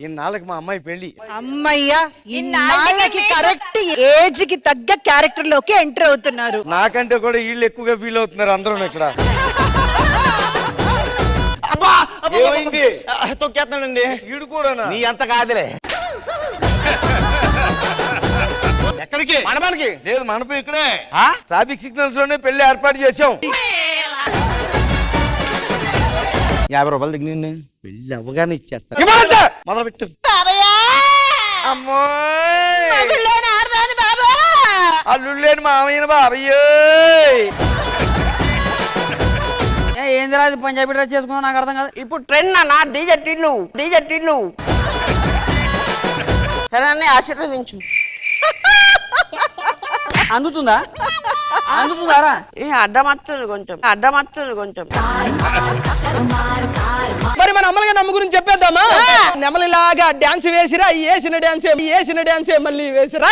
ఇన్నాళ్ళకి మా అమ్మాయి పెళ్లి. అమ్మయ్యా, ఇన్నాళ్ళకి కరెక్ట్ ఏజ్ కి తగ్గ క్యారెక్టర్ లోకి ఎంటర్ అవుతున్నారు. నాకంటే కూడా వీళ్ళు ఎక్కువగా ఫీల్ అవుతున్నారు అందరూ ఇక్కడ. ఏమైంది? తొక్కేస్తానండి. వీడు కూడా నీ అంత కాదులే. ఎక్కడికి? మనమానికి లేదు, మనపు ఇక్కడే ట్రాఫిక్ సిగ్నల్స్ లోనే పెళ్లి ఏర్పాటు చేసాం. 50 రూపాయలు దిగినండి. పెళ్లి అవ్వగానే ఇచ్చేస్తా. మొదలు పెట్టు. అల్లుళ్ళేని మామయ్య బాబయ్యో. ఏంది రాదు పంజాబీ డ్రెస్ చేసుకున్నా నాకు అర్థం కాదు. ఇప్పుడు ట్రెండ్ అన్న డీజే టిల్లు సరే అన్నీ ఆశీర్వదించు. అందుతుందారా? అడ్డమర్చదు కొంచెం. మరి మన అమ్మలుగా నమ్మ గురించి చెప్పేద్దామా? నెమలిలాగా డాన్స్ వేసిరా, వేసిన డాన్సే మళ్ళీ వేసిరా.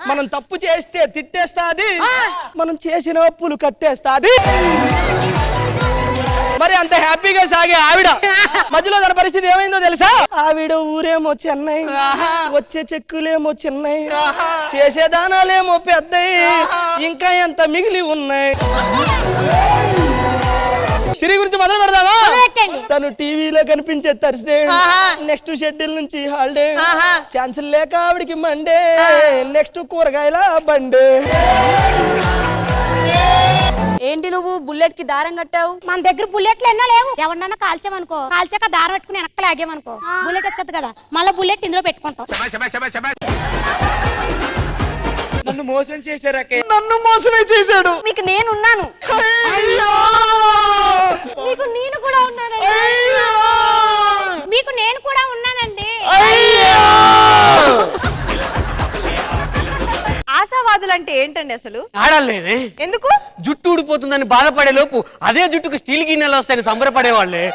మనం తప్పు చేస్తే తిట్టేస్తాది, మనం చేసిన అప్పులు కట్టేస్తాది. మరి అంత హ్యాపీగా సాగే ఆవిడ మధ్యలో తన పరిస్థితి ఏమైందో తెలుసా? ఆవిడ ఊరేమో చెన్నై, వచ్చే చెక్కులేమో చిన్నై, చేసే దానాలేమో పెద్దయి, ఇంకా ఎంత మిగిలి ఉన్నాయి. సిరి గురించి మొదలు పెడదామా? తను టీవీలో కనిపించే థర్స్డే, నెక్స్ట్ షెడ్యూల్ నుంచి హాలిడే, ఛాన్సులు లేక ఆవిడికి మండే, నెక్స్ట్ కూరగాయల బండే. ఏంటి నువ్వు బుల్లెట్ కి దారం కట్టావు? మన దగ్గర బుల్లెట్లు ఎన్నో లేవు. ఎవరినన్నా కాల్చామనుకో, కాల్చాక దారం పెట్టుకుని వెనక్కి లాగామనుకో బుల్లెట్ వచ్చేది కదా, మళ్ళీ బుల్లెట్ ఇందులో పెట్టుకుంటాం. నన్ను మోసం చేశారకే. నన్ను మోసమే చేశాడు. మీకు నేనున్నాను, మీకు నేను కూడా ఉన్నానండి, మీకు నేను కూడా ఉన్నానండి. ఆశావాదులు అంటే ఏంటండి అసలు? ఆడలేదే ఎందుకు? జుట్టు ఊడిపోతుందని బాధపడే లోపు అదే జుట్టుకు స్టీల్ గిన్నెలు వస్తాయని సంబరపడేవాళ్ళే.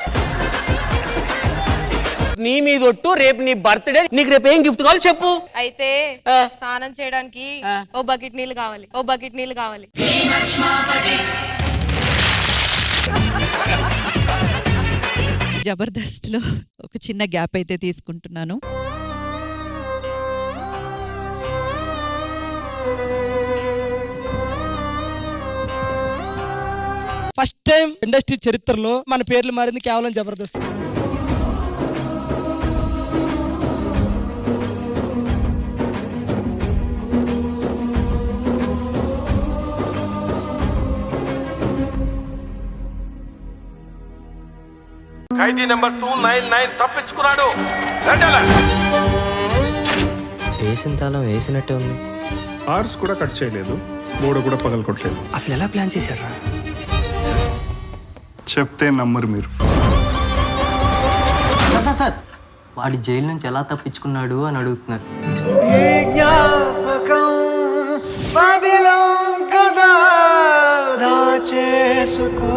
నీ మీద ఒట్టు, రేపు నీ బర్త్డే, నీకు రేపు ఏం గిఫ్ట్ కావాలి చెప్పు. అయితే స్నానం చేయడానికి ఓ బకెట్ నీళ్ళు కావాలి. జబర్దస్త్ లో ఒక చిన్న గ్యాప్ అయితే తీసుకుంటున్నాను. ఫస్ట్ టైం ఇండస్ట్రీ చరిత్రలో మన పేర్లు మారింది కేవలం జబర్దస్త్. ఖైదీ నెంబర్ 299 తప్పించుకున్నాడు. వేసిన తాళం వేసినట్టే ఉంది. ఆర్స్ కూడా కట్ చేయలేదు, గోడ కూడా పగలకొట్టలేదు. అసలు ఎలా ప్లాన్ చేశారా? చెప్తే నమ్మరు మీరు. సార్ వాడి జైలు నుంచి ఎలా తప్పించుకున్నాడు అని అడుగుతున్నారు. చేసుకో